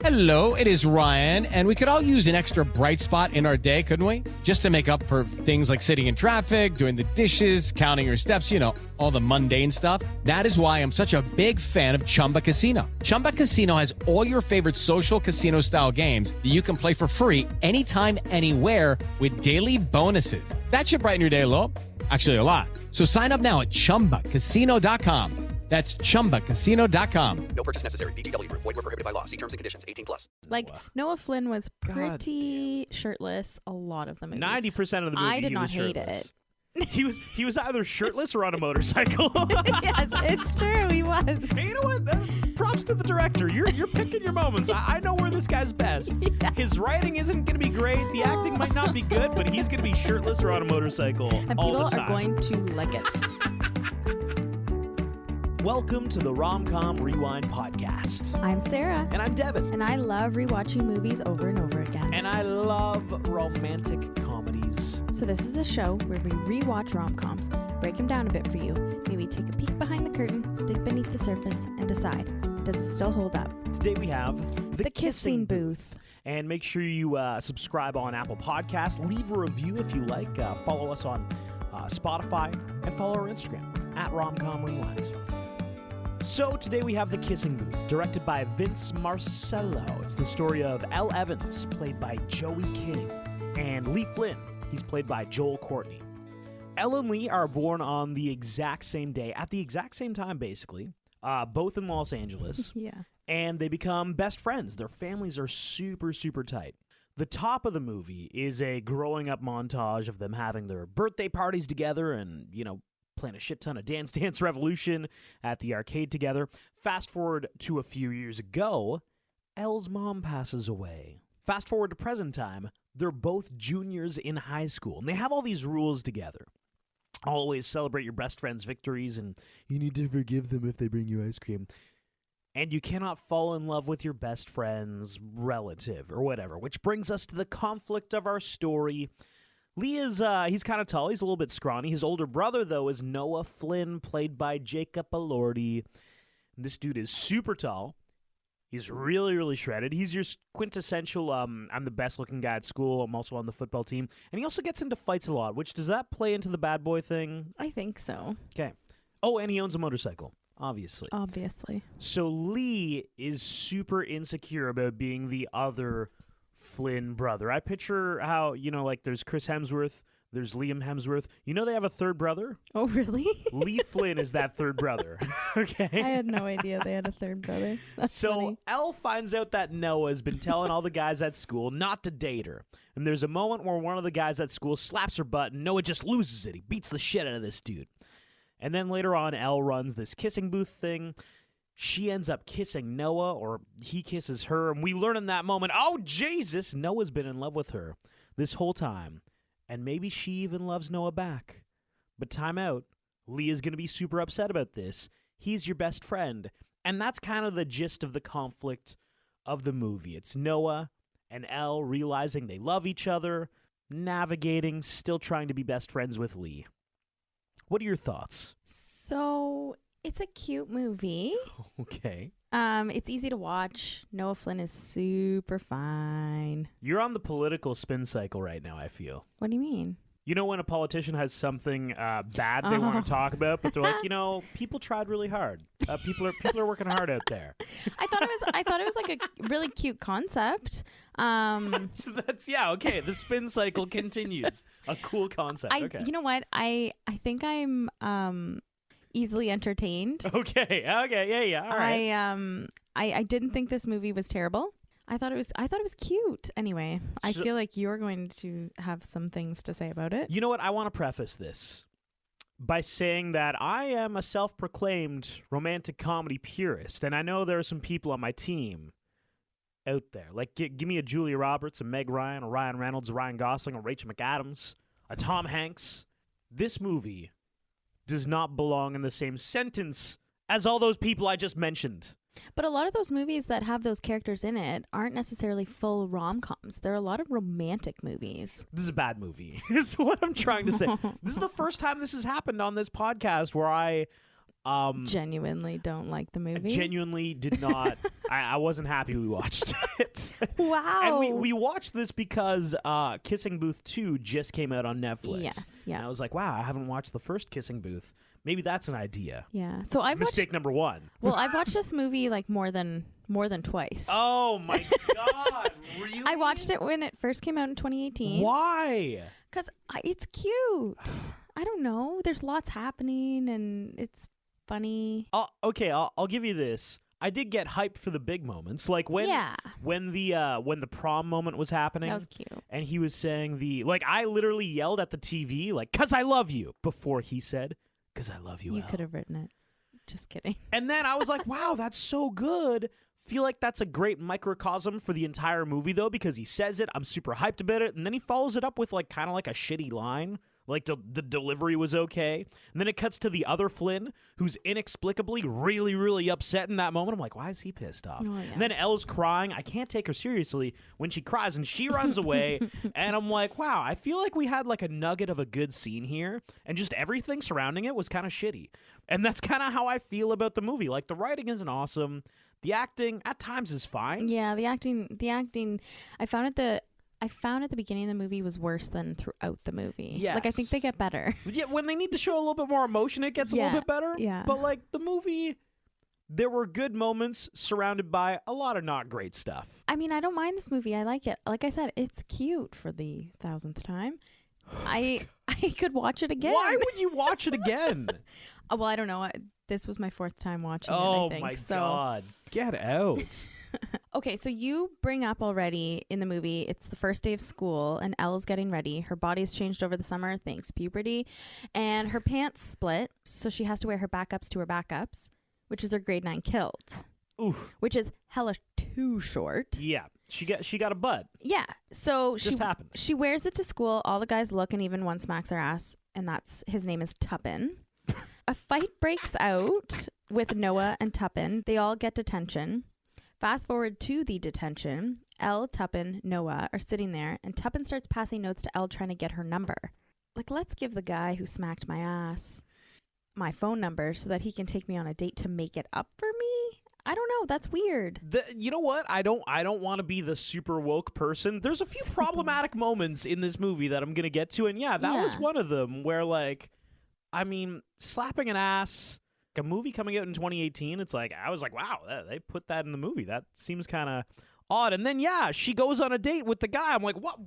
Hello, it is Ryan, and we could all use an extra bright spot in our day, couldn't we? Just to make up for things like sitting in traffic, doing the dishes, counting your steps, you know, all the mundane stuff. That is why I'm such a big fan of Chumba Casino. Chumba Casino has all your favorite social casino-style games that you can play for free anytime, anywhere with daily bonuses. That should brighten your day a little. Actually, a lot. So sign up now at ChumbaCasino.com. That's ChumbaCasino.com. No purchase necessary. VGW Group. Void where prohibited by law. See terms and conditions. 18+. Like, Noah Flynn was pretty shirtless a lot lot of the movie. 90% of the movie, I did not hate shirtless. it. He was either shirtless or on a motorcycle. Yes, it's true. He was. Hey, you know what? Props to the director. You're picking your moments. I know where this guy's best. Yeah. His writing isn't going to be great. The acting might not be good, but he's going to be shirtless or on a motorcycle And all people the time. are going to like it. Welcome to the Rom-Com Rewind Podcast. I'm Sarah. And I'm Devin. And I love rewatching movies over and over again. And I love romantic comedies. So this is a show where we rewatch rom-coms, break them down a bit for you, maybe take a peek behind the curtain, dig beneath the surface, and decide, does it still hold up? Today we have The Kissing Booth. And make sure you subscribe on Apple Podcasts. Leave a review if you like. Follow us on Spotify. And follow our Instagram, @Romcom Rewind. So today we have The Kissing Booth, directed by Vince Marcello. It's the story of Elle Evans, played by Joey King, and Lee Flynn. He's played by Joel Courtney. Elle and Lee are born on the exact same day, at the exact same time, basically, both in Los Angeles. Yeah. And they become best friends. Their families are super, super tight. The top of the movie is a growing up montage of them having their birthday parties together and, you know, playing a shit ton of Dance Dance Revolution at the arcade together. Fast forward to a few years ago, Elle's mom passes away. Fast forward to present time, they're both juniors in high school, and they have all these rules together. Always celebrate your best friend's victories, and you need to forgive them if they bring you ice cream. And you cannot fall in love with your best friend's relative or whatever, which brings us to the conflict of our story. Lee is, he's kind of tall. He's a little bit scrawny. His older brother, though, is Noah Flynn, played by Jacob Elordi. This dude is super tall. He's really, really shredded. He's your quintessential, I'm the best-looking guy at school. I'm also on the football team. And he also gets into fights a lot, which, does that play into the bad boy thing? I think so. Okay. Oh, and he owns a motorcycle, obviously. Obviously. So Lee is super insecure about being the other Flynn brother. I picture how, you know, like there's Chris Hemsworth, there's Liam Hemsworth. You know they have a third brother? Oh, really? Lee Flynn is that third brother. Okay? I had no idea they had a third brother. That's So funny. Elle finds out that Noah's been telling all the guys at school not to date her. And there's a moment where one of the guys at school slaps her butt and Noah just loses it. He beats the shit out of this dude. And then later on, Elle runs this kissing booth thing. She ends up kissing Noah, or he kisses her, and we learn in that moment, oh, Jesus, Noah's been in love with her this whole time, and maybe she even loves Noah back. But time out, Lee is going to be super upset about this. He's your best friend, and that's kind of the gist of the conflict of the movie. It's Noah and Elle realizing they love each other, navigating, still trying to be best friends with Lee. What are your thoughts? So, it's a cute movie. Okay. It's easy to watch. Noah Flynn is super fine. You're on the political spin cycle right now, I feel. What do you mean? You know when a politician has something bad they want to talk about, but they're like, you know, people tried really hard. People are working hard out there. I thought it was like a really cute concept. So that's, yeah, okay. The spin cycle continues. A cool concept. Okay. You know what? I think I'm easily entertained. Okay. Yeah. All right. I didn't think this movie was terrible. I thought it was cute. Anyway, I So- feel like you're going to have some things to say about it. You know what? I want to preface this by saying that I am a self-proclaimed romantic comedy purist, and I know there are some people on my team out there. Like, give me a Julia Roberts, a Meg Ryan, a Ryan Reynolds, a Ryan Gosling, a Rachel McAdams, a Tom Hanks. This movie does not belong in the same sentence as all those people I just mentioned. But a lot of those movies that have those characters in it aren't necessarily full rom-coms. There are a lot of romantic movies. This is a bad movie, is what I'm trying to say. This is the first time this has happened on this podcast where I Genuinely don't like the movie. Genuinely did not. I wasn't happy we watched it. Wow. And we watched this because Kissing Booth 2 just came out on Netflix. Yes, yeah. And I was like, wow, I haven't watched the first Kissing Booth. Maybe that's an idea. Yeah. So I've Mistake watched, number one. well, I've watched this movie like more than twice. Oh my God! Really? I watched it when it first came out in 2018. Why? Because it's cute. I don't know. There's lots happening and it's funny. Okay, I'll give you this. I did get hyped for the big moments, like when the prom moment was happening. That was cute. And he was saying I literally yelled at the TV like, "'Cause I love you," before he said, "'Cause I love you." You could have written it. Just kidding. And then I was like, wow, that's so good. Feel like that's a great microcosm for the entire movie, though, because he says it. I'm super hyped about it. And then he follows it up with, kind of like a shitty line. Like, the delivery was okay. And then it cuts to the other Flynn, who's inexplicably really, really upset in that moment. I'm like, why is he pissed off? Oh, yeah. And then Elle's crying. I can't take her seriously when she cries, and she runs away. And I'm like, wow, I feel like we had, a nugget of a good scene here. And just everything surrounding it was kind of shitty. And that's kind of how I feel about the movie. Like, the writing isn't awesome. The acting, at times, is fine. Yeah, the acting, I found at the beginning of the movie was worse than throughout the movie. Yes. I think they get better. Yeah, when they need to show a little bit more emotion, it gets a little bit better. Yeah. But, the movie, there were good moments surrounded by a lot of not great stuff. I mean, I don't mind this movie. I like it. Like I said, it's cute for the 1000th time. I could watch it again. Why would you watch it again? Well, I don't know. This was my 4th time watching it, I Oh, think. my So. God. Get out. Okay, so you bring up already in the movie, it's the first day of school, and Elle's getting ready. Her body's changed over the summer, thanks puberty, and her pants split, so she has to wear her backups to her backups, which is her grade 9 kilt, Ooh. which is hella too short. Yeah. She got a butt. Yeah, so Just happened. she wears it to school. All the guys look, and even one smacks her ass, and his name is Tuppen. A fight breaks out with Noah and Tuppen. They all get detention. Fast forward to the detention. Elle, Tuppen, Noah are sitting there, and Tuppen starts passing notes to Elle trying to get her number. Let's give the guy who smacked my ass my phone number so that he can take me on a date to make it up for me. I don't know. That's weird. You know what? I don't want to be the super woke person. There's a few problematic moments in this movie that I'm going to get to, and that was one of them where, slapping an ass, a movie coming out in 2018, it's I was like, wow, they put that in the movie. That seems kind of odd. And then, she goes on a date with the guy. I'm like, what?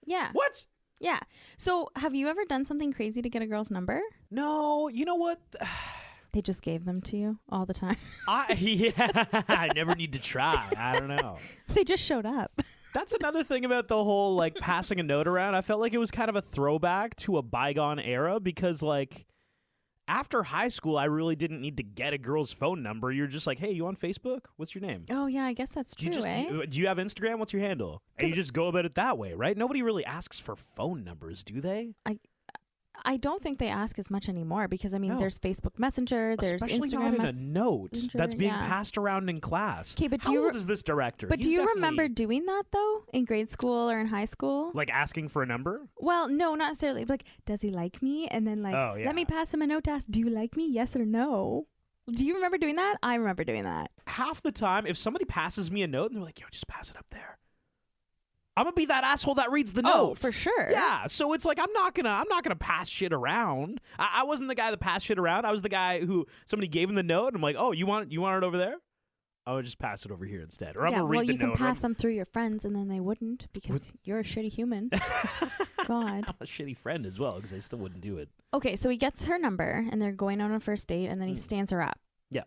Yeah. What? Yeah. So have you ever done something crazy to get a girl's number? No, you know what? They just gave them to you all the time. I never need to try. I don't know. They just showed up. That's another thing about the whole passing a note around. I felt like it was kind of a throwback to a bygone era because after high school, I really didn't need to get a girl's phone number. You're just like, hey, you on Facebook? What's your name? Oh, yeah, I guess that's true, Do you have Instagram? What's your handle? And you just go about it that way, right? Nobody really asks for phone numbers, do they? I don't think they ask as much anymore because, No. there's Facebook Messenger, there's Especially Instagram not in a note Messenger, that's being yeah. passed around in class. Okay, but How old is this director? But He's do you definitely, remember doing that, though, in grade school or in high school? asking for a number? Well, no, not necessarily. But, does he like me? And then, Oh, yeah. let me pass him a note to ask, do you like me? Yes or no? Do you remember doing that? I remember doing that. Half the time, if somebody passes me a note and they're like, yo, just pass it up there, I'm gonna be that asshole that reads the note. Oh, for sure. Yeah, so it's I'm not gonna pass shit around. I wasn't the guy that passed shit around. I was the guy who somebody gave him the note. And I'm like, oh, you want it over there? I would just pass it over here instead, or I'm gonna read well, the you can note. pass them through your friends, and then they wouldn't because you're a shitty human. God. I'm a shitty friend as well because I still wouldn't do it. Okay, so he gets her number, and they're going on a first date, and then he stands her up. Yeah.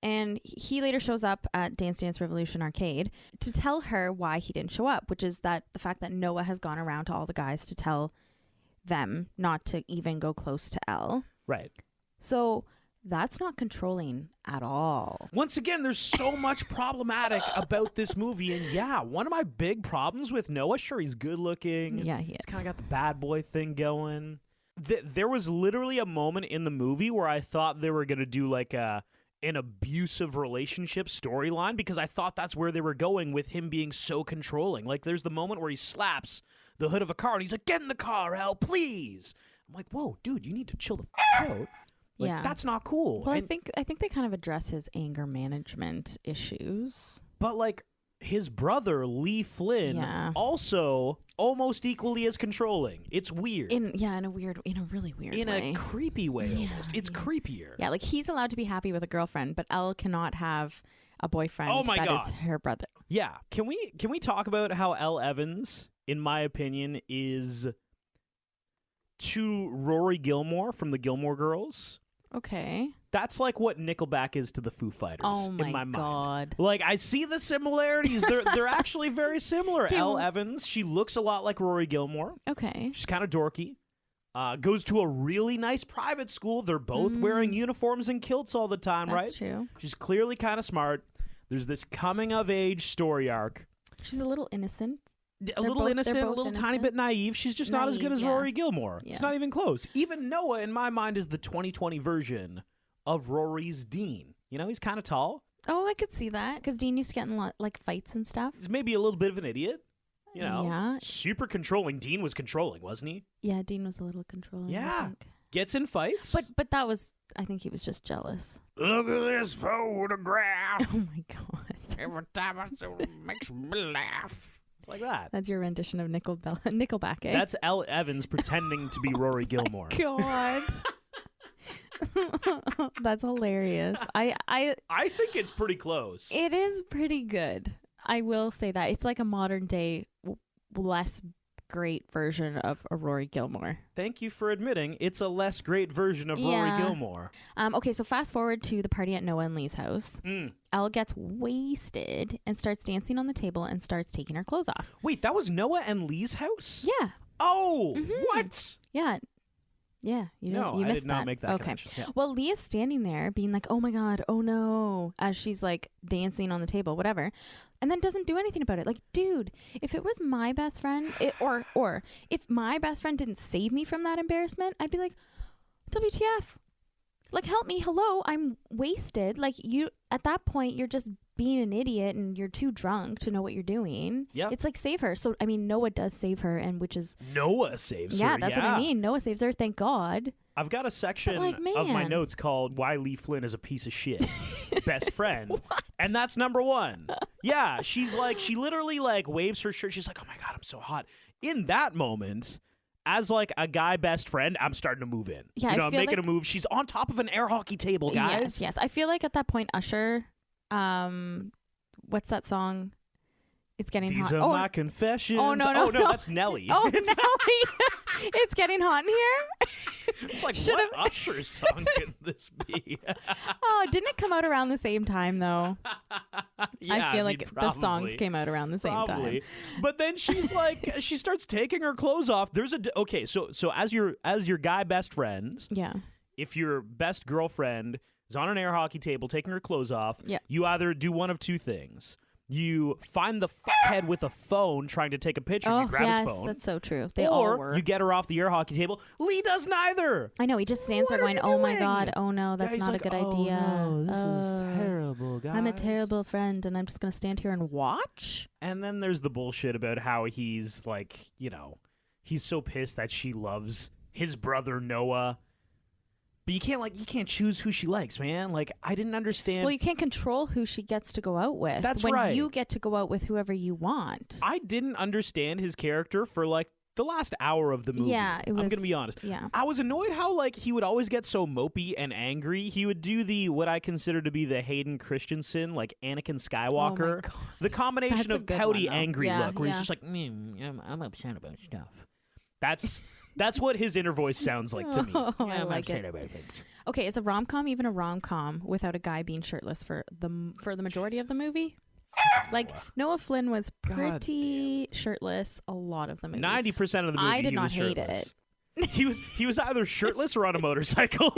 And he later shows up at Dance Dance Revolution Arcade to tell her why he didn't show up, which is that the fact that Noah has gone around to all the guys to tell them not to even go close to Elle. Right. So that's not controlling at all. Once again, there's so much problematic about this movie. And one of my big problems with Noah, sure, he's good looking. Yeah, he is. He's kind of got the bad boy thing going. There was literally a moment in the movie where I thought they were going to do an abusive relationship storyline because I thought that's where they were going with him being so controlling. There's the moment where he slaps the hood of a car and he's like, get in the car, Elle, please. I'm like, whoa, dude, you need to chill the f*** out. Like, Yeah. that's not cool. Well, And- I think they kind of address his anger management issues. but like his brother Lee Flynn Yeah. also almost equally as controlling. It's weird. In a really weird In way. a creepy way Yeah, almost. It's creepier. Yeah, like he's allowed to be happy with a girlfriend, but Elle cannot have a boyfriend Oh my that God. is her brother. Yeah. Can we talk about how Elle Evans, in my opinion, is to Rory Gilmore from the Gilmore Girls? Okay. That's like what Nickelback is to the Foo Fighters Oh in my my mind. God. Like, I see the similarities. They're actually very similar. Okay, Elle well- Evans, she looks a lot like Rory Gilmore. Okay. She's kind of dorky. Goes to a really nice private school. They're both wearing uniforms and kilts all the time, That's right? true. She's clearly kind of smart. There's this coming of age story arc. She's a little innocent. A little both- innocent, they're a both little tiny innocent. bit naive. She's just not as good Naive, as yeah. Rory Gilmore. It's Yeah. not even close. Even Noah, in my mind, is the 2020 version of Rory's Dean. You know, he's kind of tall. Oh, I could see that because Dean used to get in like fights and stuff. He's maybe a little bit of an idiot. You know, Yeah. super controlling. Dean was controlling, wasn't he? Yeah, Dean was a little controlling. Yeah. I think. Gets in fights. But that was, I think he was just jealous. Look at this photograph. Oh my God. Every time I see it, makes me laugh. It's like that. That's your rendition of Nickelback, eh? That's Elle Evans pretending to be Rory Gilmore. God. That's hilarious. I think it's pretty close. It is pretty good. I will say that. It's like a modern day less great version of a Rory Gilmore. Thank you for admitting it's a less great version of Rory Yeah. Gilmore. Okay, so fast forward to the party at Noah and Lee's house. Elle gets wasted and starts dancing on the table and starts taking her clothes off. Wait, that was Noah and Lee's house? Yeah. Oh, what? Yeah. Yeah. You No, you I missed did not make that Okay. connection. Yeah. Well, Leah's standing there being like, oh my God, oh no, as she's like dancing on the table, whatever. And then doesn't do anything about it. Like, dude, if it was my best friend, or if my best friend didn't save me from that embarrassment, I'd be like, WTF? Like, help me. Hello, I'm wasted. Like, you, at that point, you're just being an idiot and you're too drunk to know what you're doing. Yep. It's like, save her. So, I mean, Noah does save her, and which is, Noah saves her. yeah, that's what I mean. Noah saves her, thank God. I've got a section like, of my man. notes called Why Lee Flynn is a Piece of Shit. Best friend. And that's number one. Yeah, she's like, she literally like waves her shirt. She's like, oh my God, I'm so hot. In that moment, as like a guy best friend, I'm starting to move in. Yeah, you know, I I'm feel making like- a move. She's on top of an air hockey table, guys. Yes. I feel like at that point, Usher, what's that song? It's getting These hot. are Oh, my confessions. oh, no, no, no. that's Nelly. oh, It's, Nelly. It's getting hot in here. it's like, Should've- what Usher song could this be? Oh, didn't it come out around the same time though? Yeah, I feel mean, like the songs probably. came out around the same Probably. time. But then she's like, she starts taking her clothes off. There's okay. So as your guy best friend, Yeah. if your best girlfriend is on an air hockey table taking her clothes off, Yeah. you either do one of two things. You find the fuckhead with a phone trying to take a picture. Oh, you grab yes, his phone. that's so true. They all or were. you get her off the air hockey table. Lee does neither. I know. He just stands What there are going, you "Oh my doing?" God, oh no, that's Yeah, he's not like, a good "Oh, idea. no, this Oh, is terrible, guys. I'm a terrible friend, and I'm just gonna stand here and watch." And then there's the bullshit about how he's like, you know, he's so pissed that she loves his brother Noah. But you can't choose who she likes, man. Like, I didn't understand. Well, you can't control who she gets to go out with. That's when right. you get to go out with whoever you want. I didn't understand his character for like the last hour of the movie. Yeah, it I'm was- gonna be honest. yeah. I was annoyed how like he would always get so mopey and angry. He would do the what I consider to be the Hayden Christensen, like Anakin Skywalker. God. The combination That's a of good pouty, one, though. angry Yeah, look, where he's yeah. just like, I'm upset about stuff. That's what his inner voice sounds like to me. Oh, I I'm like upset it. about things. Okay, is a rom-com even a rom-com without a guy being shirtless for the majority of the movie? Like, Noah Flynn was pretty shirtless a lot of the movie. 90% of the movie, I did he not was hate shirtless. it. He was either shirtless or on a motorcycle.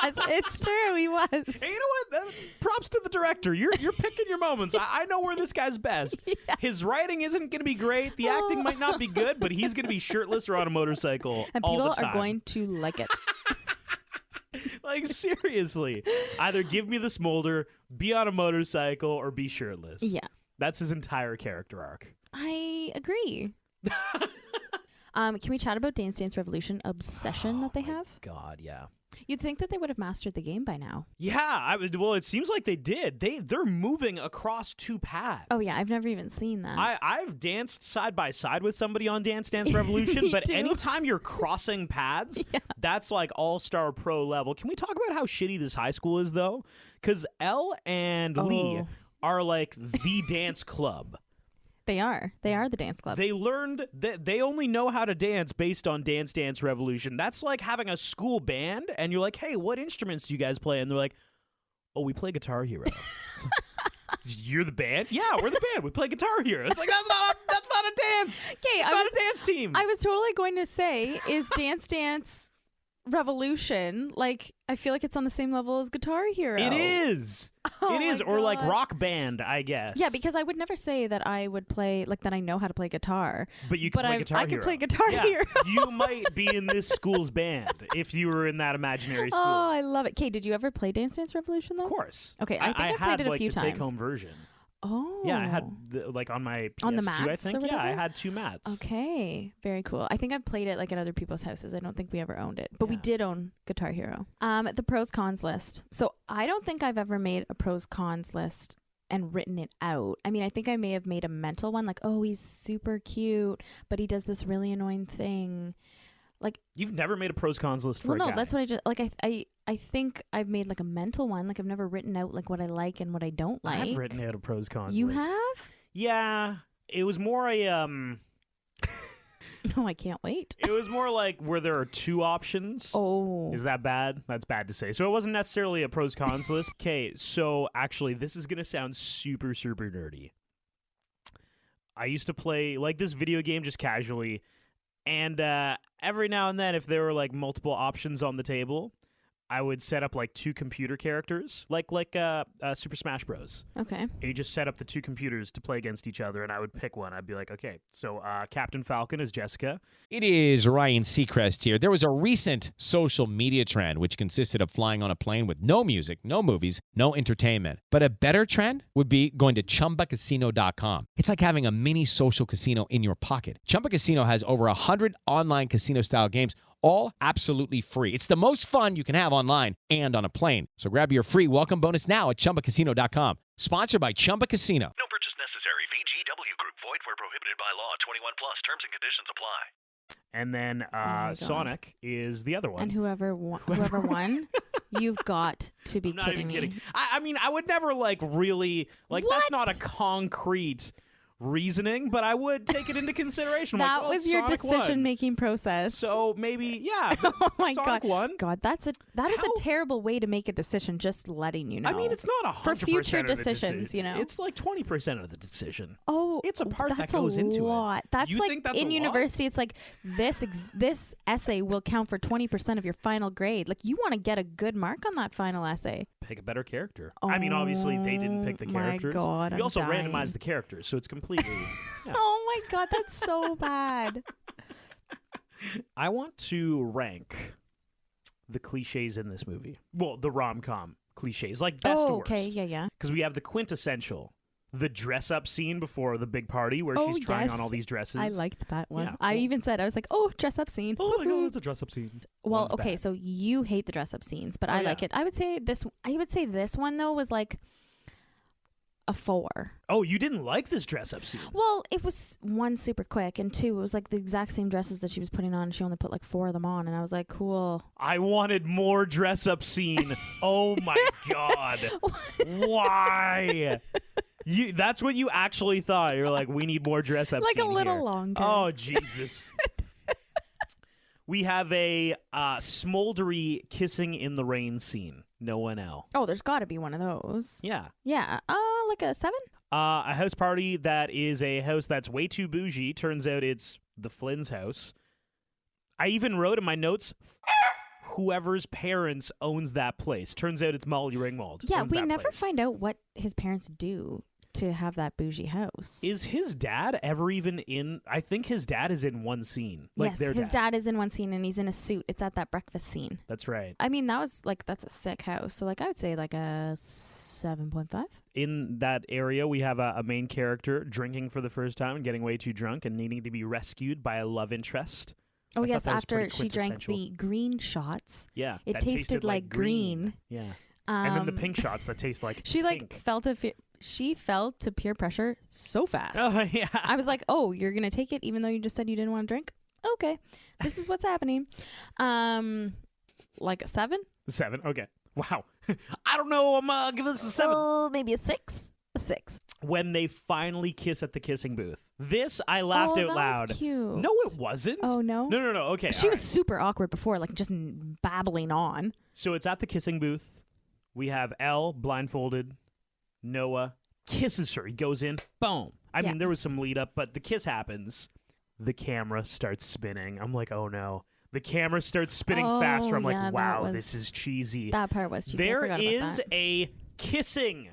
Yes, it's true. He was. Hey, you know what? Props to the director. You're picking your moments. I know where this guy's best. His writing isn't going to be great. The acting might not be good, but he's going to be shirtless or on a motorcycle And all people the time. are going to like it. Like, seriously. Either give me the smolder, be on a motorcycle, or be shirtless. Yeah. That's his entire character arc. I agree. Can we chat about Dance Dance Revolution obsession that they have? God, yeah. You'd think that they would have mastered the game by now. Yeah, well, it seems like they did. They're moving across 2 paths. Oh yeah, I've never even seen that. I've danced side by side with somebody on Dance Dance Revolution, but too. anytime you're crossing paths, that's like all-star pro level. Can we talk about how shitty this high school is, though? Because Elle and Lee are like the dance club. They are. They are the dance club. They learned that they only know how to dance based on Dance Dance Revolution. That's like having a school band, and you're like, hey, what instruments do you guys play? And they're like, oh, we play Guitar Hero. You're the band? Yeah, we're the band. We play Guitar Hero. It's like, that's not a dance. Okay, It's not a dance team. I was totally going to say, is Dance Dance Revolution, like, I feel like it's on the same level as Guitar Hero. It is. Oh it is. my Or like God. Rock Band, I guess. Yeah, because I would never say that I would play, like, that I know how to play guitar. But you can play Guitar I Hero. can play Guitar Yeah. Hero. You might be in this school's band if you were in that imaginary school. Oh, I love it. Kay, did you ever play Dance Dance Revolution, though? Of course. Okay, I think I played had it a like few the times. take-home version. Oh. Yeah, I had like on my PS2, On the I mats or think. Yeah, I whatever? had 2 mats. Okay, very cool. I think I've played it like at other people's houses. I don't think we ever owned it, but we Yeah. did own Guitar Hero. The pros cons list. So I don't think I've ever made a pros cons list and written it out. I mean, I think I may have made a mental one, like, oh, he's super cute, but he does this really annoying thing. Like, You've never made a pros cons list for well, a no, guy. that's what I just like. I think I've made like a mental one. Like, I've never written out like what I like and what I don't like. I've written out a pros cons You list. have? Yeah, it was more a Oh, I can't wait. it was more like where there are 2 options. Oh, Is that bad? That's bad to say. So it wasn't necessarily a pros cons list. Okay, so actually this is going to sound super super nerdy. I used to play like this video game just casually, and every now and then if there were like multiple options on the table, I would set up like 2 computer characters, like Super Smash Bros. okay. And you just set up the 2 computers to play against each other, and I would pick one. I'd be like, okay, so Captain Falcon is Jessica. It is Ryan Seacrest here. There was a recent social media trend which consisted of flying on a plane with no music, no movies, no entertainment. But a better trend would be going to ChumbaCasino.com. It's like having a mini social casino in your pocket. Chumba Casino has over 100 online casino-style games, all absolutely free. It's the most fun you can have online and on a plane. So grab your free welcome bonus now at ChumbaCasino.com. Sponsored by Chumba Casino. No purchase necessary. VGW Group. Void where prohibited by law. 21 plus. Terms and conditions apply. And then my God. Sonic is the other one. And whoever won, you've got to be I'm not kidding even me. kidding. I mean, I would never like really like that's What? not a concrete reasoning, but I would take it into consideration. I'm That like, well, was your Sonic won. decision-making process. So maybe, yeah. but Oh my Sonic God. won. God, that is How- a terrible way to make a decision. Just letting you know. I mean, it's not 100% For future of the decisions, decision. you know. It's like 20% of the decision. Oh, It's a part that that's goes a into it. lot. That's You like think that's a in lot? university. It's like this essay will count for 20% of your final grade. Like, you want to get a good mark on that final essay. Pick a better character. I mean, obviously they didn't pick the Oh my characters. God, we I'm also dying. randomized the characters, so it's completely. Yeah. Oh my God, that's so bad. I want to rank the cliches in this movie. Well, the rom-com cliches, like best to Oh, worst. okay, yeah. Because we have the quintessential, the dress-up scene before the big party where Oh, she's trying yes. on all these dresses. I liked that one. Yeah, I cool. even said, I was like, oh, dress up scene. Oh my Woohoo. god, it's a dress-up scene. Well, One's okay, bad. so you hate the dress up scenes, but Oh, I yeah. like it. I would say this one though was like a 4. Oh, you didn't like this dress-up scene? Well, it was 1, super quick, and 2, it was like the exact same dresses that she was putting on, and she only put like 4 of them on, and I was like, cool. I wanted more dress-up scene. Oh my god. Why? That's what you actually thought. You're like, we need more dress-up Like a scene little here. longer. Oh, Jesus. We have a smoldery kissing in the rain scene. Noah L. Oh, there's got to be one of those. Yeah. Yeah. Like a 7? A house party that is a house that's way too bougie. Turns out it's the Flynn's house. I even wrote in my notes, whoever's parents owns that place. Turns out it's Molly Ringwald. Yeah, owns we that never place. find out what his parents do to have that bougie house. Is his dad ever even in? I think his dad is in one scene. Like yes, their his dad is in one scene, and he's in a suit. It's at that breakfast scene. That's right. I mean, that's a sick house. So, like, I would say like a 7.5. In that area, we have a main character drinking for the first time and getting way too drunk and needing to be rescued by a love interest. Oh I yes, thought that was after pretty she drank quintessential. the green shots, Yeah, it that tasted like green. Yeah, and then the Um, pink shots that taste like She like pink. she fell to peer pressure so fast. Oh yeah. I was like, "Oh, you're gonna take it, even though you just said you didn't want to drink." Okay, this is what's happening. Like a 7? 7. Okay. Wow. I don't know. I'm give this a 7. Oh, maybe a 6. A 6. When they finally kiss at the kissing booth, this I laughed oh, out that loud. Was cute. No, it wasn't. Oh no. No. Okay. She all was right. super awkward before, like just babbling on. So it's at the kissing booth. We have Elle blindfolded. Noah kisses her. He goes in. Boom. I Yeah. mean, there was some lead up, but the kiss happens. The camera starts spinning. I'm like, oh no. The camera starts spinning Oh, faster. I'm yeah, like, that wow, was- this is cheesy. That part was cheesy. I There forgot about is that. a kissing,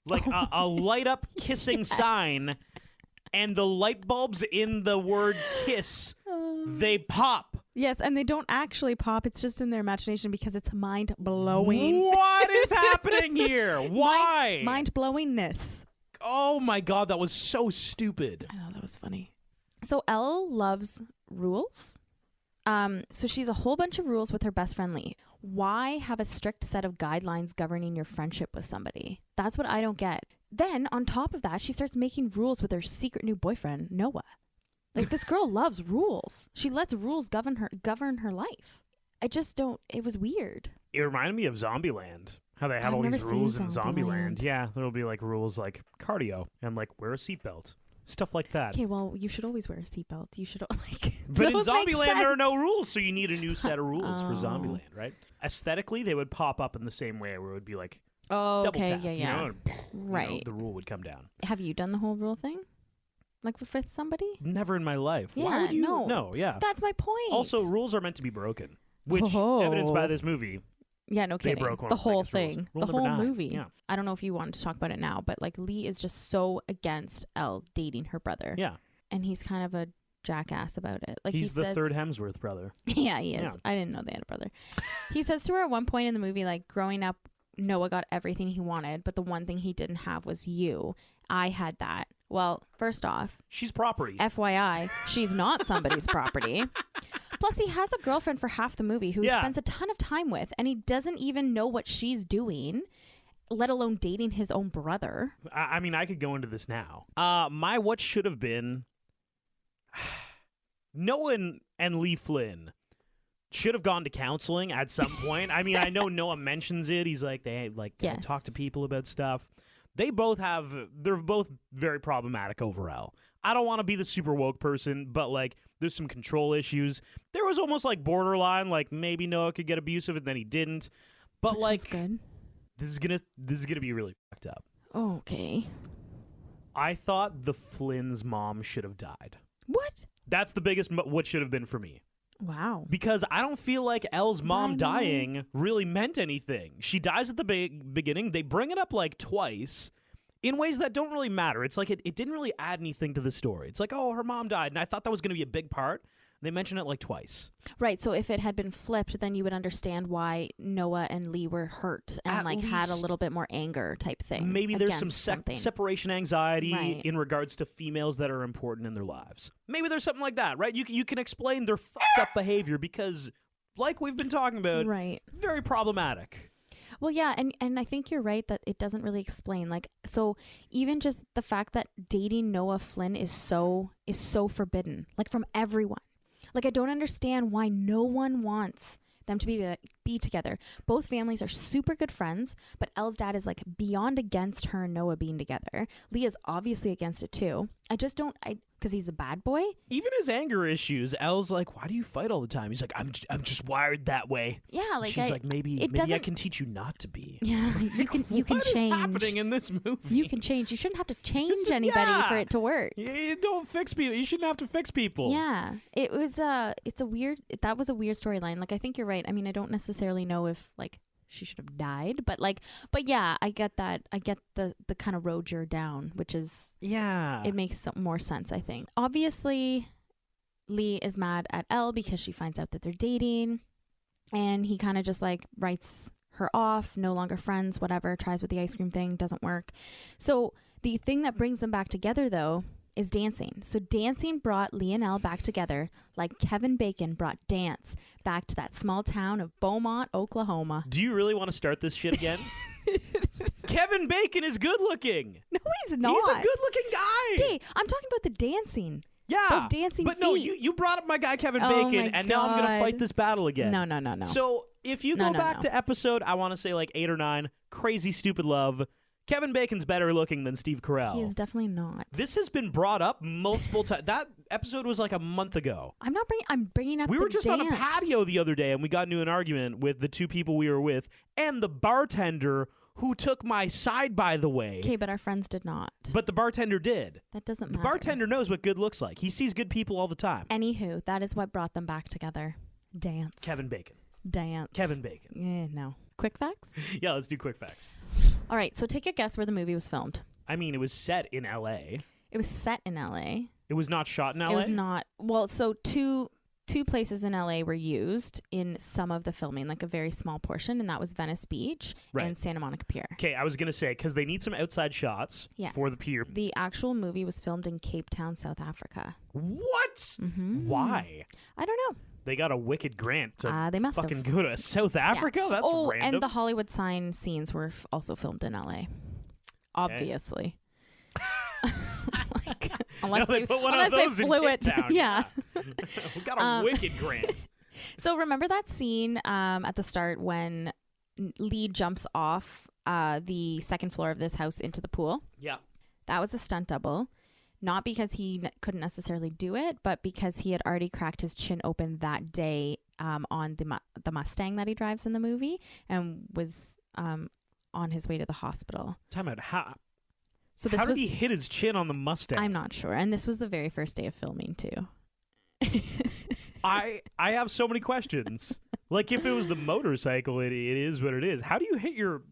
like a light up kissing sign, and the light bulbs in the word kiss, they pop. Yes, and they don't actually pop. It's just in their imagination because it's mind blowing. What is happening here? Why? Mind blowingness. Oh my god, that was so stupid. I thought that was funny. So Elle loves rules. So she's a whole bunch of rules with her best friend Lee. Why have a strict set of guidelines governing your friendship with somebody? That's what I don't get. Then on top of that, she starts making rules with her secret new boyfriend, Noah. Like this girl loves rules. She lets rules govern her life. I just don't. It was weird. It reminded me of Zombieland. How they have I've all these never seen rules in Zombieland. Zombieland. Yeah, there'll be like rules like cardio and like wear a seatbelt. Stuff like that. Okay, well, you should always wear a seatbelt. You should like. But in those make Zombieland, there are sense. no rules, so you need a new set of rules for Oh. Zombieland, right? Aesthetically, they would pop up in the same way, where it would be like Oh, double okay, tap, yeah. you know, and, Right. the rule would come down. Have you done the whole rule thing? Like with somebody? Never in my life. Why Yeah, would you? no. Yeah. That's my point. Also, rules are meant to be broken, which Oh. evidenced by this movie. yeah, no they kidding. broke one The of the whole biggest rules. thing, Rule the number whole 9, movie. yeah. I don't know if you wanted to talk about it now, but like Lee is just so against Elle dating her brother. Yeah, And he's kind of a jackass about it. Like he's he the says, third Hemsworth brother. Yeah, he is. Yeah. I didn't know they had a brother. He says to her at one point in the movie, like, growing up, Noah got everything he wanted, but the one thing he didn't have was you. I had that. Well, first off, She's property. FYI, she's not somebody's property. Plus, he has a girlfriend for half the movie who he Yeah. spends a ton of time with, and he doesn't even know what she's doing, let alone dating his own brother. I mean, I could go into this now. My what should have been. Noah and Lee Flynn should have gone to counseling at some point. I mean, I know Noah mentions it. He's like, they like Yes. talk to people about stuff. They're both very problematic overall. I don't want to be the super woke person, but like, there's some control issues. There was almost like borderline, like maybe Noah could get abusive and then he didn't. But Which like, was good. this is gonna be really fucked up. Okay. I thought the Flynn's mom should have died. What? That's the biggest what should have been for me. Wow. Because I don't feel like Elle's mom Why, dying really meant anything. She dies at the beginning. They bring it up like twice in ways that don't really matter. It's like it didn't really add anything to the story. It's like, oh, her mom died. And I thought that was going to be a big part. They mention it like twice. Right, so if it had been flipped, then you would understand why Noah and Lee were hurt and At like had a least- little bit more anger type thing. Maybe there's some against something. separation anxiety Right. in regards to females that are important in their lives. Maybe there's something like that, right? You can explain their fucked up behavior because, like we've been talking about, Right. very problematic. Well, yeah, and I think you're right that it doesn't really explain. Like, so even just the fact that dating Noah Flynn is so forbidden, like from everyone. Like, I don't understand why no one wants them to be together. Both families are super good friends, but Elle's dad is like beyond against her and Noah being together. Leah's obviously against it too. I just don't, because he's a bad boy. Even his anger issues, Elle's like, "Why do you fight all the time?" He's like, "I'm just wired that way." Yeah, like She's like, maybe I doesn't- can teach you not to be. Yeah, you can What is change. happening in this movie? You can change. You shouldn't have to change This is- anybody yeah. for it to work. You don't fix people. You shouldn't have to fix people. Yeah, it was that was a weird storyline. Like, I think you're right. I mean, I don't necessarily know if like she should have died, but yeah, I get that. I get the kind of road you're down, which is Yeah. it makes some more sense, I think. Obviously, Lee is mad at Elle because she finds out that they're dating, and he kind of just like writes her off, no longer friends, whatever, tries with the ice cream thing, doesn't work. So the thing that brings them back together though is dancing. So dancing brought Lee and Elle back together like Kevin Bacon brought dance back to that small town of Beaumont, Oklahoma. Do you really want to start this shit again? Kevin Bacon is good looking. No, he's not. He's a good looking guy. Okay, I'm talking about the dancing. Yeah. Those dancing But no, feet. you brought up my guy Kevin Oh Bacon, my and now I'm going to God. fight this battle again. No. So if you go No, back no. to episode, I want to say like 8 or 9, Crazy Stupid Love, Kevin Bacon's better looking than Steve Carell. He is definitely not. This has been brought up multiple times. That episode was like a month ago. I'm bringing up We the were just on a dance. patio the other day, and we got into an argument with the two people we were with and the bartender who took my side, by the way. Okay, but our friends did not. But the bartender did. That doesn't The matter. bartender knows what good looks like. He sees good people all the time. Anywho, that is what brought them back together. Dance. Kevin Bacon. Dance. Kevin Bacon. No. Quick facts? Yeah, let's do quick facts. All right, so take a guess where the movie was filmed. I mean, it was set in L.A. It was set in LA. It was not shot in L.A.? It was not. Well, so two places in LA were used in some of the filming, like a very small portion, and that was Venice Beach Right. and Santa Monica Pier. Okay, I was going to say, because they need some outside shots Yes. for the pier. The actual movie was filmed in Cape Town, South Africa. What? Mm-hmm. Why? I don't know. They got a wicked grant to They must have. fucking go to South Africa? That's oh, random. and the Hollywood sign scenes were also filmed in LA. Obviously. Like, unless they they, put one unless of they those in flew Cape it. Town. Yeah. We got a wicked grant. So remember that scene at the start when Lee jumps off the second floor of this house into the pool? Yeah. That was a stunt double. Not because he couldn't necessarily do it, but because he had already cracked his chin open that day on the Mustang that he drives in the movie and was on his way to the hospital. Time out. How So did he hit his chin on the Mustang? I'm not sure. And this was the very first day of filming too. I have so many questions. Like, if it was the motorcycle, it is what it is. How do you hit your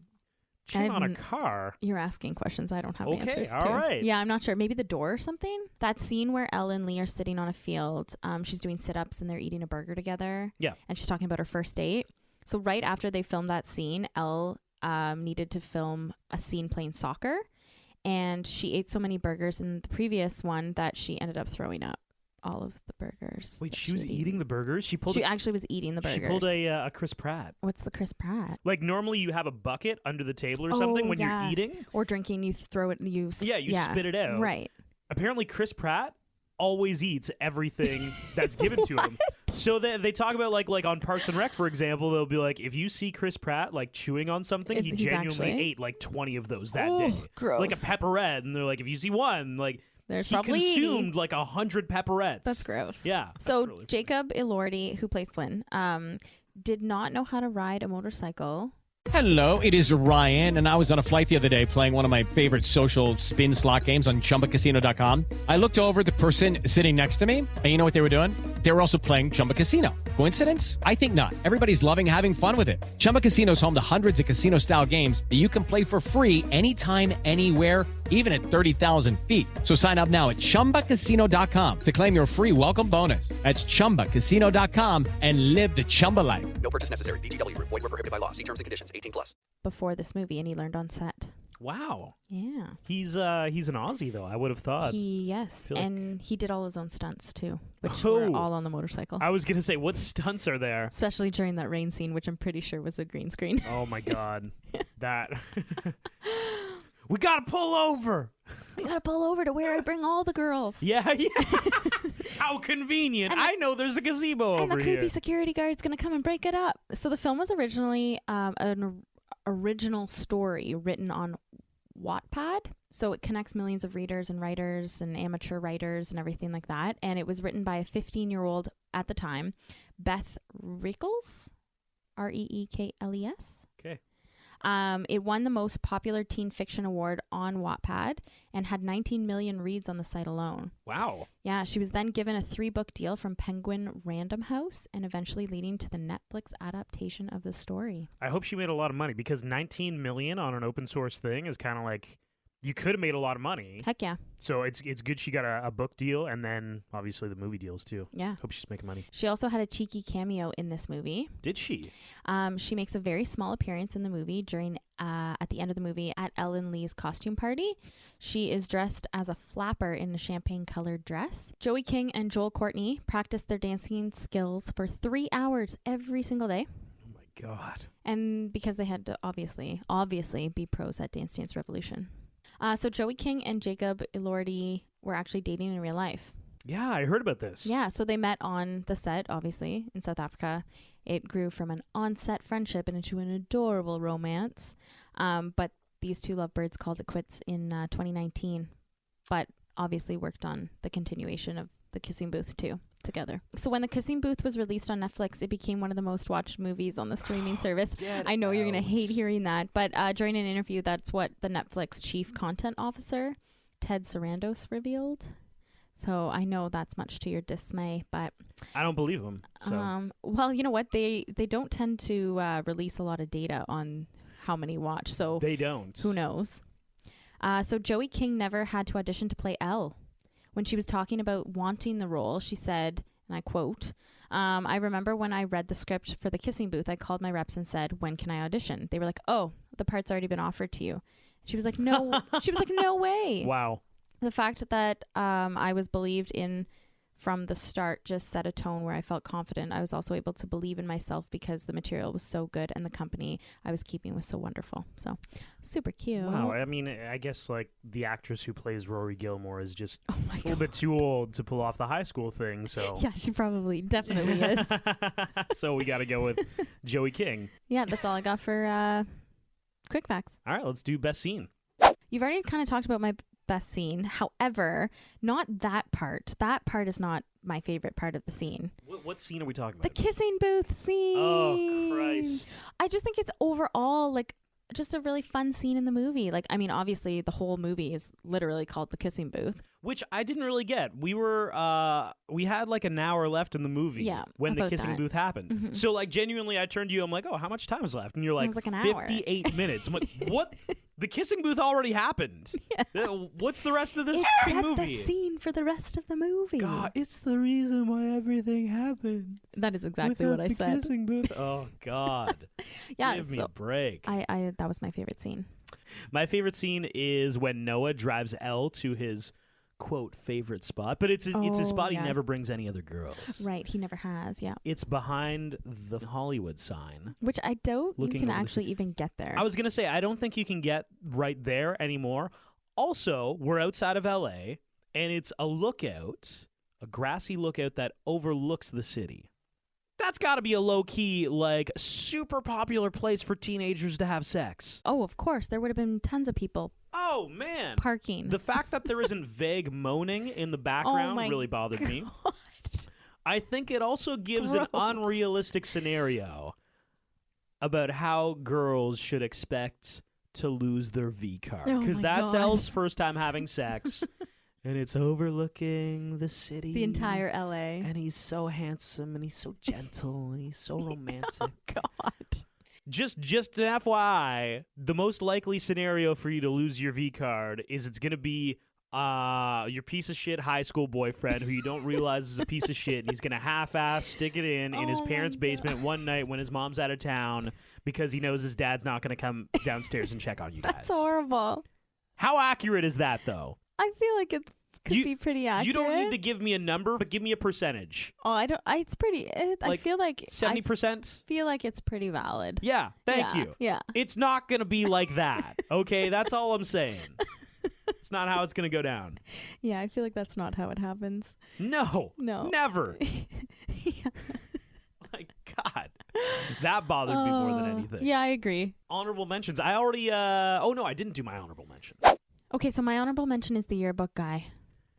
chin on a car? You're asking questions I don't have Okay, answers to. all right. Yeah, I'm not sure. Maybe the door or something? That scene where Elle and Lee are sitting on a field, she's doing sit-ups and they're eating a burger together. Yeah. And she's talking about her first date. So right after they filmed that scene, Elle needed to film a scene playing soccer. And she ate so many burgers in the previous one that she ended up throwing up all of the burgers. Wait, that she was had eating the burgers? She actually was eating the burgers. She pulled a Chris Pratt. What's the Chris Pratt? Like, normally you have a bucket under the table or something when yeah. you're eating. Or drinking, you throw it, you spit it out. Right. Apparently, Chris Pratt always eats everything that's given to him. So they talk about like on Parks and Rec, for example, they'll be like, if you see Chris Pratt like chewing on something, he He's genuinely actually- ate like 20 of those that Oh, day. gross. Like a pepperette, and they're like, if you see one, like There's he probably 80. consumed like 100 pepperettes. That's gross. Yeah. So that's really funny. Jacob Elordi, who plays Flynn, did not know how to ride a motorcycle. Hello, it is Ryan, and I was on a flight the other day playing one of my favorite social spin slot games on ChumbaCasino.com. I looked over at the person sitting next to me, and you know what they were doing? They were also playing Chumba Casino. Coincidence? I think not. Everybody's loving having fun with it. Chumba Casino is home to hundreds of casino-style games that you can play for free anytime, anywhere, even at 30,000 feet. So sign up now at ChumbaCasino.com to claim your free welcome bonus. That's ChumbaCasino.com and live the Chumba life. No purchase necessary. VGW Group. Void where prohibited by law. See terms and conditions. 18+. Before this movie, and he learned on set. Wow. Yeah. He's an Aussie though. I would have thought. Yes, feel like- and he did all his own stunts too, which Oh. were all on the motorcycle. I was gonna say, what stunts are there? Especially during that rain scene, which I'm pretty sure was a green screen. Oh my god, that. We gotta pull over. We gotta pull over to where I bring all the girls. Yeah. How convenient. And I know there's a gazebo And over the creepy here. security guard's gonna come and break it up. So the film was originally an original story written on Wattpad. So it connects millions of readers and writers and amateur writers and everything like that. And it was written by a 15-year-old at the time, Beth Reekles, Reekles. Okay. It won the most popular teen fiction award on Wattpad and had 19 million reads on the site alone. Wow. Yeah, she was then given a 3-book deal from Penguin Random House and eventually leading to the Netflix adaptation of the story. I hope she made a lot of money because 19 million on an open source thing is kind of like you could have made a lot of money. Heck yeah. So it's good she got a book deal and then obviously the movie deals too. Yeah. Hope she's making money. She also had a cheeky cameo in this movie. Did she? She makes a very small appearance in the movie during at the end of the movie at Ellen Lee's costume party. She is dressed as a flapper in a champagne-colored dress. Joey King and Joel Courtney practiced their dancing skills for 3 hours every single day. Oh my God. And because they had to obviously be pros at Dance Dance Revolution. So Joey King and Jacob Elordi were actually dating in real life. Yeah, I heard about this. Yeah, so they met on the set, obviously, in South Africa. It grew from an on-set friendship and into an adorable romance. But these two lovebirds called it quits in 2019, but obviously worked on the continuation of The Kissing Booth too together. So when The Kissing Booth was released on Netflix, it became one of the most watched movies on the streaming service. I know you're going to hate hearing that, but during an interview, that's what the Netflix chief content officer, Ted Sarandos, revealed. So I know that's much to your dismay, but I don't believe him. So. Well, you know what? They don't tend to release a lot of data on how many watch. So they don't. Who knows? So Joey King never had to audition to play Elle. When she was talking about wanting the role, she said, and I quote, I remember when I read the script for The Kissing Booth, I called my reps and said, when can I audition? They were like, oh, the part's already been offered to you. She was like, no. She was like, no way. Wow. The fact that I was believed in from the start just set a tone where I felt confident. I was also able to believe in myself because the material was so good and the company I was keeping was so wonderful. So super cute. Wow. I mean, I guess like the actress who plays Rory Gilmore is just Oh my a little bit too old to pull off the high school thing. So Yeah, she definitely is. So we got to go with Joey King. Yeah, that's all I got for quick facts. All right, let's do best scene. You've already kind of talked about my best scene. However, not that part. That part is not my favorite part of the scene. What scene are we talking The about? kissing booth scene. Oh, Christ. I just think it's overall like just a really fun scene in the movie. Like, I mean, obviously the whole movie is literally called The Kissing Booth. Which I didn't really get. We had like an hour left in the movie when the about kissing that. booth happened. Mhm. So like genuinely I turned to you, I'm like, oh, how much time is left? And you're And it like, was like an hour. 58 minutes. I'm like, what? The kissing booth already happened. Yeah. What's the rest of this Set movie? the scene for the rest of the movie. God, it's the reason why everything happened. That is exactly Without what I the said. Kissing booth. Oh God. Yeah, Give me so a break. I that was my favorite scene. My favorite scene is when Noah drives Elle to his quote favorite spot, but it's a spot yeah. he never brings any other girls. Right, he never has. Yeah, It's behind the Hollywood sign. which I doubt you Looking can over the actually even get there. I was gonna say I don't think you can get right there anymore. Also, we're outside of LA, and it's a lookout, a grassy lookout that overlooks the city. That's got to be a low-key, like, super popular place for teenagers to have sex. Oh, of course, there would have been tons of people Oh, man. parking. The fact that there isn't vague moaning in the background my really bothered me. God. I think it also gives an Gross. unrealistic scenario about how girls should expect to lose their V card. Oh Because my that's God. Elle's first time having sex, and it's overlooking the city. The entire LA. And he's so handsome, and he's so gentle, and he's so romantic. God. Just an FYI, the most likely scenario for you to lose your V card is it's going to be your piece of shit high school boyfriend who you don't realize is a piece of shit, and he's going to half-ass stick it in his Oh my parents' God. basement one night when his mom's out of town because he knows his dad's not going to come downstairs and check on you guys. That's horrible. How accurate is that, though? I feel like it could You- be pretty accurate. You don't need to give me a number, but give me a percentage. Oh, I don't. It's pretty. I Like feel like 70%? feel like it's pretty valid. Yeah, thank Yeah, you. Yeah. It's not going to be like that, okay? That's all I'm saying. It's not how it's going to go down. Yeah, I feel like that's not how it happens. No. No. Never. Yeah. My God. That bothered me more than anything. Yeah, I agree. Honorable mentions. I already, oh no, I didn't do my honorable mention. Okay, so my honorable mention is the yearbook guy.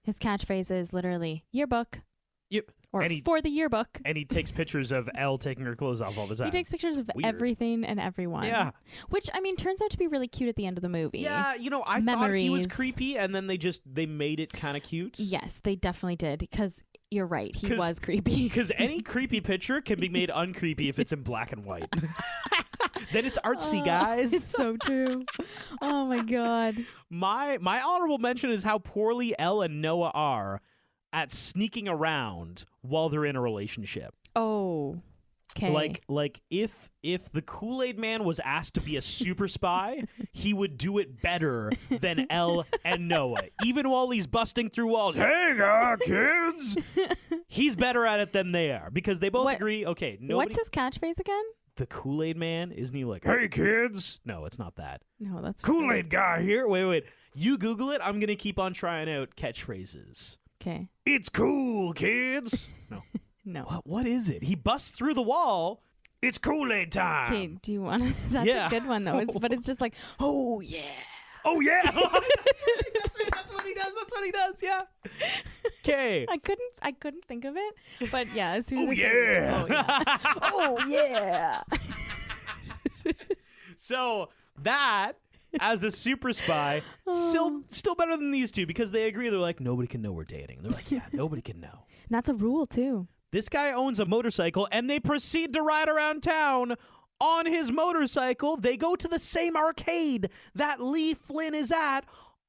His catchphrase is literally yearbook Yep. or And he- for the yearbook. And he takes pictures of Elle taking her clothes off all the time. He takes pictures of Weird. everything and everyone. Yeah. Which, I mean, turns out to be really cute at the end of the movie. Yeah, you know, I thought he was Memories. creepy, and then they made it kind of cute. Yes, they definitely did. Because you're right. He 'Cause- was creepy. Because any creepy picture can be made uncreepy if it's in black and white. Then it's artsy, guys. It's so true. Oh, my God. My honorable mention is how poorly Elle and Noah are at sneaking around while they're in a relationship. Oh. Okay. Like if the Kool-Aid Man was asked to be a super spy, he would do it better than Elle and Noah. Even while he's busting through walls, hey kids, he's better at it than they are because they both agree. Okay, what's his catchphrase again? The Kool-Aid Man, isn't he like, hey kids? No, it's not that. No, that's Kool-Aid guy here. Wait. You Google it. I'm gonna keep on trying out catchphrases. Okay. It's cool, kids. No. No. What is it? He busts through the wall. It's Kool-Aid time. Okay, do you want to? That's Yeah. a good one, though. But it's just like, oh, yeah. Oh, yeah. That's what he does. That's what he does. Yeah. Okay. I couldn't think of it. But yeah, as soon as Oh, I yeah. said it, oh, yeah. So that, as a super spy, still better than these two because they agree. They're like, nobody can know we're dating. They're like, yeah, nobody can know. And that's a rule, too. This guy owns a motorcycle, and they proceed to ride around town on his motorcycle. They go to the same arcade that Lee Flynn is at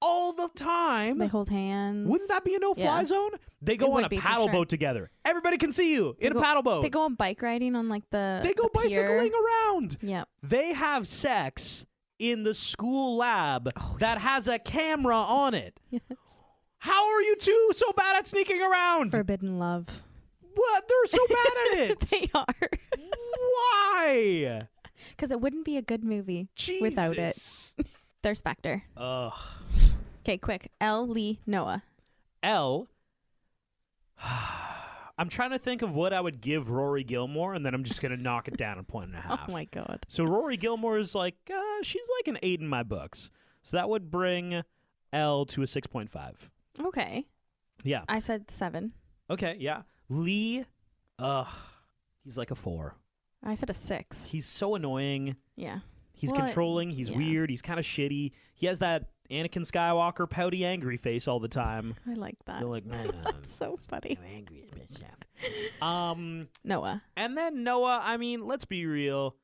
all the time. They hold hands. Wouldn't that be a no-fly zone? They go on a paddle boat together. Everybody can see you in a paddle boat. They go on bike riding on like They go bicycling around. Yeah. They have sex in the school lab that has a camera on it. Yes. How are you two so bad at sneaking around? Forbidden love. What? They're so bad at it. They are. Why? Because it wouldn't be a good movie without it. Thirst factor. Ugh. Okay, quick. Elle, Lee, Noah. Elle. I'm trying to think of what I would give Rory Gilmore, and then I'm just going to knock it down a point and a half. Oh, my God. So Rory Gilmore is like, she's like an 8 in my books. So that would bring Elle to a 6.5. Okay. Yeah. I said 7. Okay, yeah. Lee, he's like a 4. I said a 6. He's so annoying. Yeah. He's Well, controlling. He's yeah. weird. He's kind of shitty. He has that Anakin Skywalker pouty angry face all the time. I like that. They're like, man, That's so funny. I'm angry as bitch, chef. Noah. And then Noah, I mean, let's be real.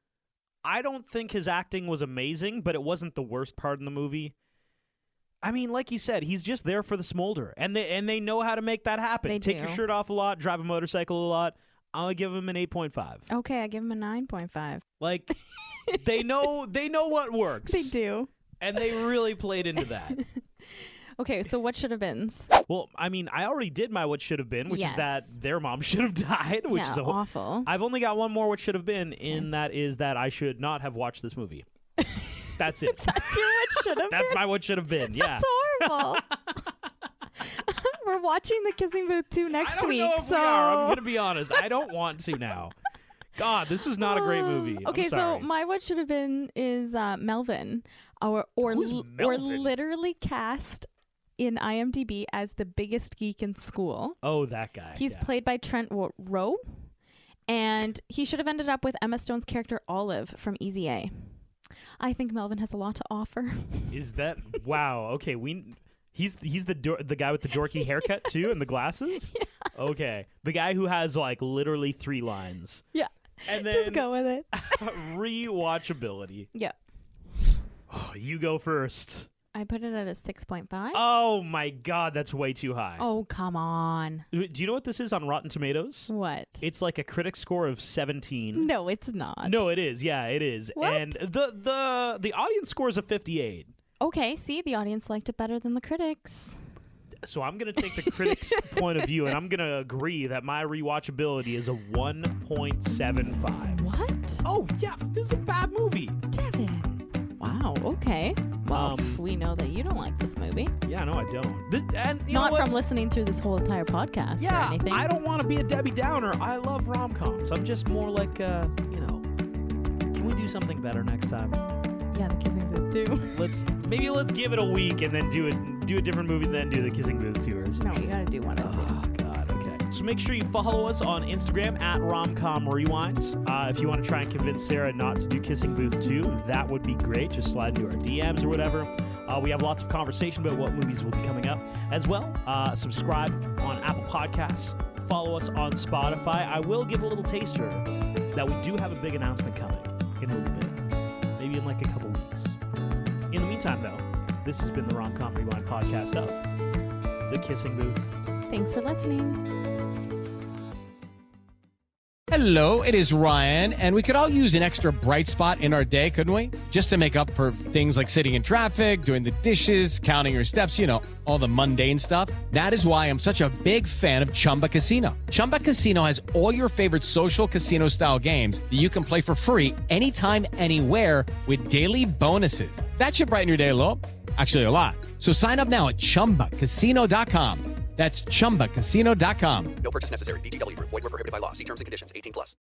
I don't think his acting was amazing, but it wasn't the worst part in the movie. I mean, like you said, he's just there for the smolder, and they know how to make that happen. They Take do. your shirt off a lot, drive a motorcycle a lot. I'll give him an 8.5. Okay, I give him a 9.5. Like, they know what works. They do. And they really played into that. Okay, so what should have been? Well, I mean, I already did my what should have been, which is that Yes. their mom should have died, which Yeah, is awful. I've only got one more what should have been, and that is that I should not have watched this movie. That's it. That's your what should have been? That's my what should have been. Yeah. That's horrible. We're watching The Kissing Booth 2 next I don't week, know if so we are. I'm gonna be honest. I don't want to now. God, this is not a great movie. I'm Okay, so sorry. my what should have been is Melvin, or Who's Melvin? literally cast in IMDb as the biggest geek in school. Oh, that guy. He's yeah. played by Trent Rowe, and he should have ended up with Emma Stone's character Olive from Easy A. I think Melvin has a lot to offer. Is that wow? Okay, he's the guy with the dorky haircut too and the glasses. Yeah. Okay, the guy who has like literally 3 lines. Yeah. And then Just go with it. rewatchability. Yeah. You go first. I put it at a 6.5. Oh my God, that's way too high. Oh, come on. Do you know what this is on Rotten Tomatoes? What? It's like a critic score of 17. No, it's not. No, it is. Yeah, it is. What? And the audience score is a 58. Okay, see, the audience liked it better than the critics. So I'm going to take the critics' point of view, and I'm going to agree that my rewatchability is a 1.75. What? Oh, yeah, this is a bad movie. Devin. Wow, okay. Well, we know that you don't like this movie. Yeah, no, I don't. And you know Not what? from listening through this whole entire podcast or Yeah, anything. I don't want to be a Debbie Downer. I love rom-coms. I'm just more like, can we do something better next time? Yeah, The Kissing Booth too. Let's give it a week and then do a different movie, then do the Kissing Booth tours. No, you gotta do one or two. Oh, God, okay. So make sure you follow us on Instagram at RomcomRewind. If you want to try and convince Sarah not to do Kissing Booth 2, that would be great. Just slide into our DMs or whatever. We have lots of conversation about what movies will be coming up as well. Subscribe on Apple Podcasts. Follow us on Spotify. I will give a little taster that we do have a big announcement coming in a little bit. Maybe in like a couple weeks. In the meantime, though, this has been the Rom-Com Rewind podcast of The Kissing Booth. Thanks for listening. Hello, it is Ryan, and we could all use an extra bright spot in our day, couldn't we? Just to make up for things like sitting in traffic, doing the dishes, counting your steps, all the mundane stuff. That is why I'm such a big fan of Chumba Casino. Chumba Casino has all your favorite social casino-style games that you can play for free anytime, anywhere with daily bonuses. That should brighten your day a little. Actually, a lot. So sign up now at ChumbaCasino.com. That's ChumbaCasino.com. No purchase necessary. VGW Group. Void where prohibited by law. See terms and conditions. 18+.